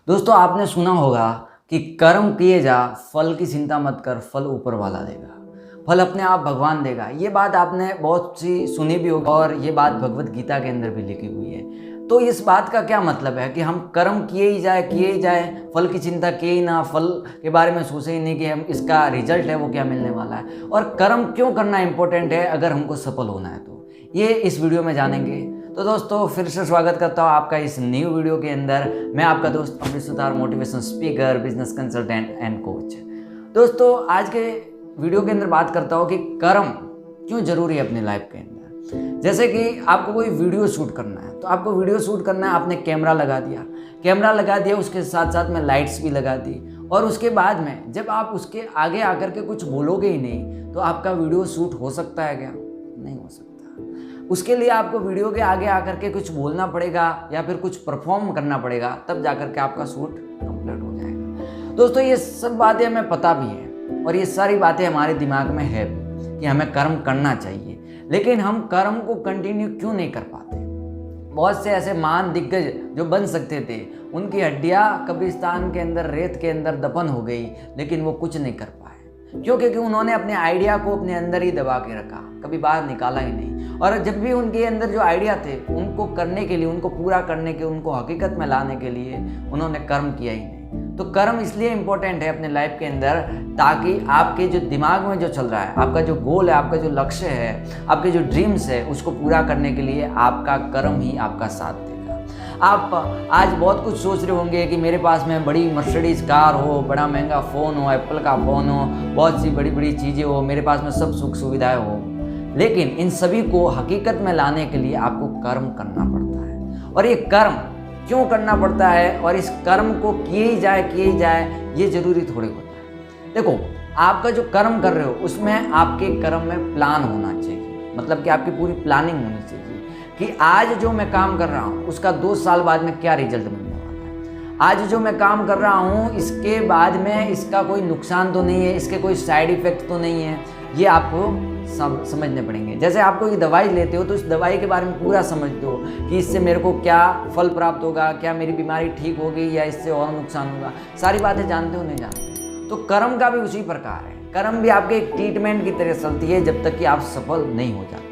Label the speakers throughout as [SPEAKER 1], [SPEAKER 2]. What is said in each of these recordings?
[SPEAKER 1] दोस्तों आपने सुना होगा कि कर्म किए जा, फल की चिंता मत कर, फल ऊपर वाला देगा। फल अपने आप भगवान देगा। ये बात आपने बहुत सी सुनी भी होगी और ये बात भगवत गीता के अंदर भी लिखी हुई है। तो इस बात का क्या मतलब है कि हम कर्म किए ही जाए, फल की चिंता किए ही ना, फल के बारे में सोचे ही नहीं कि हम इसका रिजल्ट है वो क्या मिलने वाला है, और कर्म क्यों करना इंपॉर्टेंट है अगर हमको सफल होना है। तो ये इस वीडियो में जानेंगे। तो दोस्तों फिर से स्वागत करता हूँ आपका इस न्यू वीडियो के अंदर। मैं आपका दोस्त Amrit Sutar, motivation speaker, business consultant and coach. दोस्तों आज के वीडियो के अंदर बात करता हूँ कि कर्म क्यों जरूरी है अपनी लाइफ के अंदर। जैसे कि आपको कोई वीडियो शूट करना है, तो आपको वीडियो शूट करना है, आपने कैमरा लगा दिया, उसके साथ साथ में लाइट्स भी लगा दी, और उसके बाद में जब आप उसके आगे आकर के कुछ बोलोगे ही नहीं तो आपका वीडियो शूट हो सकता है क्या? नहीं हो सकता। उसके लिए आपको वीडियो के आगे आकर के कुछ बोलना पड़ेगा या फिर कुछ परफॉर्म करना पड़ेगा, तब जाकर के आपका शूट कंप्लीट हो जाएगा। दोस्तों ये सब बातें हमें पता भी है और ये सारी बातें हमारे दिमाग में है भी कि हमें कर्म करना चाहिए, लेकिन हम कर्म को कंटिन्यू क्यों नहीं कर पाते। बहुत से ऐसे महान दिग्गज जो बन सकते थे, उनकी हड्डियाँ कब्रिस्तान के अंदर, रेत के अंदर दफन हो गई, लेकिन वो कुछ नहीं कर पाए। क्यों? क्योंकि उन्होंने अपने आइडिया को अपने अंदर ही दबा के रखा, कभी बाहर निकाला ही नहीं। और जब भी उनके अंदर जो आइडिया थे उनको करने के लिए, उनको पूरा करने के, उनको हकीकत में लाने के लिए उन्होंने कर्म किया ही नहीं। तो कर्म इसलिए इम्पोर्टेंट है अपने लाइफ के अंदर, ताकि आपके जो दिमाग में जो चल रहा है, आपका जो गोल है, आपका जो लक्ष्य है, आपके जो ड्रीम्स है, उसको पूरा करने के लिए आपका कर्म ही आपका साथ देगा। आप आज बहुत कुछ सोच रहे होंगे कि मेरे पास में बड़ी मर्सिडीज कार हो, बड़ा महंगा फ़ोन हो, एप्पल का फ़ोन हो, बहुत सी बड़ी बड़ी चीज़ें हो, मेरे पास में सब सुख सुविधाएं हो, लेकिन इन सभी को हकीकत में लाने के लिए आपको कर्म करना पड़ता है। और ये कर्म क्यों करना पड़ता है, और इस कर्म को किए ही जाए ये जरूरी थोड़ी होता है। देखो आपका जो कर्म कर रहे हो उसमें आपके कर्म में प्लान होना चाहिए, मतलब कि आपकी पूरी प्लानिंग होनी चाहिए कि आज जो मैं काम कर रहा हूँ उसका 2 साल बाद में क्या रिजल्ट मिलने वाला है। आज जो मैं काम कर रहा हूँ इसके बाद में इसका कोई नुकसान तो नहीं है, इसके कोई साइड इफेक्ट तो नहीं है, ये आपको समझने पड़ेंगे। जैसे आप कोई दवाई लेते हो तो इस दवाई के बारे में पूरा समझते हो कि इससे मेरे को क्या फल प्राप्त होगा, क्या मेरी बीमारी ठीक होगी या इससे और नुकसान होगा, सारी बातें जानते हो नहीं जानते। तो कर्म का भी उसी प्रकार है। कर्म भी आपके एक ट्रीटमेंट की तरह चलती है जब तक कि आप सफल नहीं हो जाते।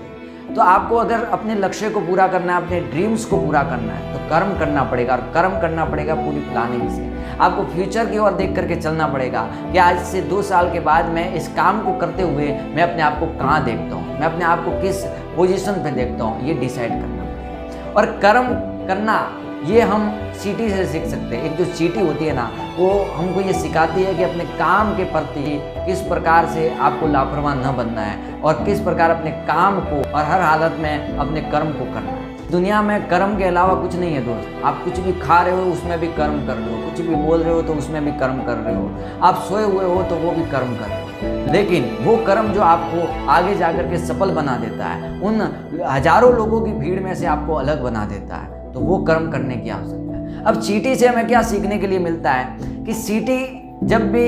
[SPEAKER 1] तो आपको अगर अपने लक्ष्य को पूरा करना है, अपने ड्रीम्स को पूरा करना है, तो कर्म करना पड़ेगा, और कर्म करना पड़ेगा पूरी प्लानिंग से। आपको फ्यूचर की ओर देख करके चलना पड़ेगा कि आज से 2 साल के बाद मैं इस काम को करते हुए मैं अपने आप को कहाँ देखता हूँ, मैं अपने आप को किस पोजीशन पे देखता हूँ, ये डिसाइड करना पड़ेगा। और कर्म करना ये हम चींटी से सीख सकते हैं। एक जो चींटी होती है ना, वो हमको ये सिखाती है कि अपने काम के प्रति किस प्रकार से आपको लापरवाह न बनना है और किस प्रकार अपने काम को और हर हालत में अपने कर्म को करना है। दुनिया में कर्म के अलावा कुछ नहीं है दोस्त। आप कुछ भी खा रहे हो उसमें भी कर्म कर रहे हो, कुछ भी बोल रहे हो तो उसमें भी कर्म कर रहे हो, आप सोए हुए हो तो वो भी कर्म कर रहे हो। लेकिन वो कर्म जो आपको आगे जाकर के सफल बना देता है, उन हजारों लोगों की भीड़ में से आपको अलग बना देता है, तो वो कर्म करने की आवश्यकता है। अब चींटी से हमें क्या सीखने के लिए मिलता है कि चींटी जब भी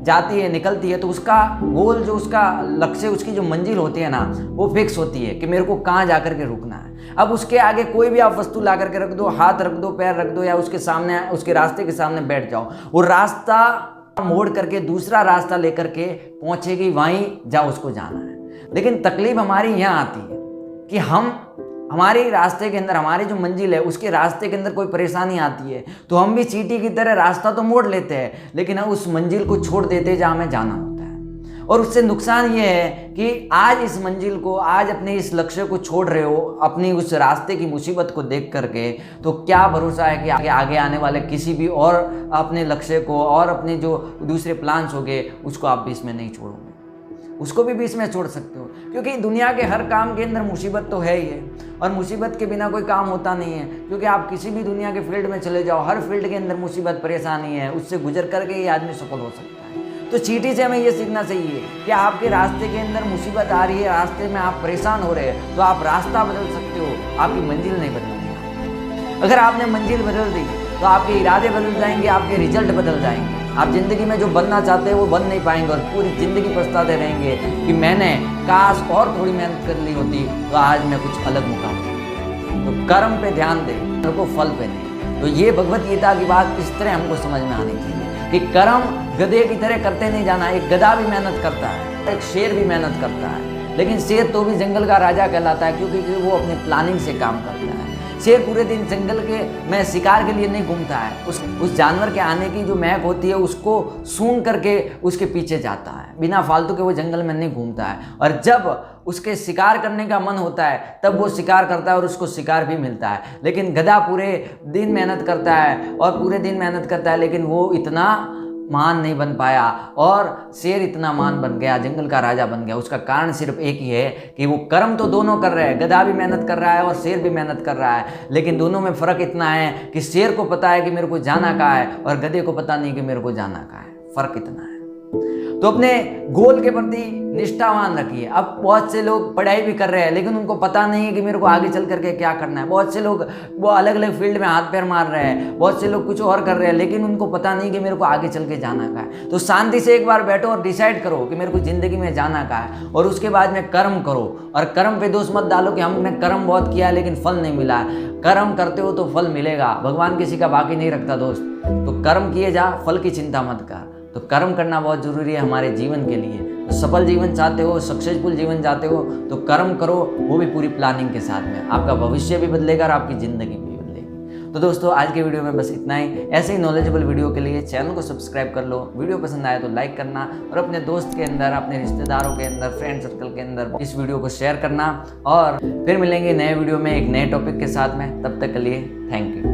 [SPEAKER 1] जाती है, निकलती है, तो उसका गोल, जो उसका लक्ष्य, उसकी जो मंजिल होती है ना, वो फिक्स होती है कि मेरे को कहाँ जाकर के रुकना है। अब उसके आगे कोई भी आप वस्तु ला करके रख दो, हाथ रख दो, पैर रख दो, या उसके सामने, उसके रास्ते के सामने बैठ जाओ, वो रास्ता मोड़ करके दूसरा रास्ता लेकर के पहुंचेगी, वहीं जहाँ उसको जाना है। लेकिन तकलीफ हमारी यहाँ आती है कि हमारे रास्ते के अंदर, हमारी जो मंजिल है उसके रास्ते के अंदर कोई परेशानी आती है तो हम भी चींटी की तरह रास्ता तो मोड़ लेते हैं, लेकिन हम उस मंजिल को छोड़ देते हैं जहाँ हमें जाना होता है। और उससे नुकसान ये है कि आज इस मंजिल को, आज अपने इस लक्ष्य को छोड़ रहे हो अपनी उस रास्ते की मुसीबत को देख करके, तो क्या भरोसा है कि आगे आने वाले किसी भी और अपने लक्ष्य को और अपने जो दूसरे प्लान्स हो गए उसको आप बीच में नहीं छोड़ोगे, उसको भी बीच में छोड़ सकते हो। क्योंकि दुनिया के हर काम के अंदर मुसीबत तो है ही है, और मुसीबत के बिना कोई काम होता नहीं है। क्योंकि आप किसी भी दुनिया के फील्ड में चले जाओ, हर फील्ड के अंदर मुसीबत, परेशानी है, उससे गुजर करके ही आदमी सफल हो सकता है। तो चींटी से हमें ये सीखना चाहिए कि आपके रास्ते के अंदर मुसीबत आ रही है, रास्ते में आप परेशान हो रहे हैं, तो आप रास्ता बदल सकते हो, आपकी मंजिल नहीं बदलनी। अगर आपने मंजिल बदल दी तो आपके इरादे बदल जाएंगे, आपके रिजल्ट बदल जाएंगे। आप ज़िंदगी में जो बनना चाहते हैं वो बन नहीं पाएंगे, और पूरी ज़िंदगी पछताते रहेंगे कि मैंने काश और थोड़ी मेहनत कर ली होती तो आज मैं कुछ अलग मुकाम। तो कर्म पे ध्यान दे, को फल पे नहीं। तो ये भगवत गीता की बात इस तरह हमको समझ में आनी चाहिए कि कर्म गधे की तरह करते नहीं जाना। एक गधा भी मेहनत करता है, एक शेर भी मेहनत करता है, लेकिन शेर तो भी जंगल का राजा कहलाता है क्योंकि वो अपनी प्लानिंग से काम करता है। शेर पूरे दिन जंगल के में शिकार के लिए नहीं घूमता है, उस जानवर के आने की जो महक होती है उसको सूंघ करके उसके पीछे जाता है, बिना फालतू के वो जंगल में नहीं घूमता है। और जब उसके शिकार करने का मन होता है तब वो शिकार करता है और उसको शिकार भी मिलता है। लेकिन गधा पूरे दिन मेहनत करता है और पूरे दिन मेहनत करता है, लेकिन वो इतना महान नहीं बन पाया और शेर इतना महान बन गया, जंगल का राजा बन गया। उसका कारण सिर्फ एक ही है कि वो कर्म तो दोनों कर रहे हैं, गधा भी मेहनत कर रहा है और शेर भी मेहनत कर रहा है, लेकिन दोनों में फर्क इतना है कि शेर को पता है कि मेरे को जाना कहाँ है और गधे को पता नहीं कि मेरे को जाना कहाँ है। फर्क इतना है। तो अपने गोल के प्रति निष्ठावान रखिए। अब बहुत से लोग पढ़ाई भी कर रहे हैं लेकिन उनको पता नहीं है कि मेरे को आगे चल करके क्या करना है। बहुत से लोग वो अलग अलग फील्ड में हाथ पैर मार रहे हैं, बहुत से लोग कुछ और कर रहे हैं, लेकिन उनको पता नहीं कि मेरे को आगे चल के जाना कहाँ है। तो शांति से एक बार बैठो और डिसाइड करो कि मेरे को जिंदगी में जाना कहाँ है, और उसके बाद में कर्म करो। और कर्म पे दोष मत डालो कि हमने कर्म बहुत किया लेकिन फल नहीं मिला। कर्म करते हो तो फल मिलेगा, भगवान किसी का बाकी नहीं रखता दोस्त। तो कर्म किए जा, फल की चिंता मत कर। तो कर्म करना बहुत जरूरी है हमारे जीवन के लिए। तो सफल जीवन चाहते हो, सक्सेसफुल जीवन चाहते हो तो कर्म करो, वो भी पूरी प्लानिंग के साथ में। आपका भविष्य भी बदलेगा और आपकी जिंदगी भी बदलेगी। तो दोस्तों आज के वीडियो में बस इतना ही। ऐसे ही नॉलेजेबल वीडियो के लिए चैनल को सब्सक्राइब कर लो। वीडियो पसंद आए तो लाइक करना और अपने दोस्त के अंदर, अपने रिश्तेदारों के अंदर, फ्रेंड सर्कल के अंदर इस वीडियो को शेयर करना। और फिर मिलेंगे नए वीडियो में एक नए टॉपिक के साथ में। तब तक के लिए थैंक यू।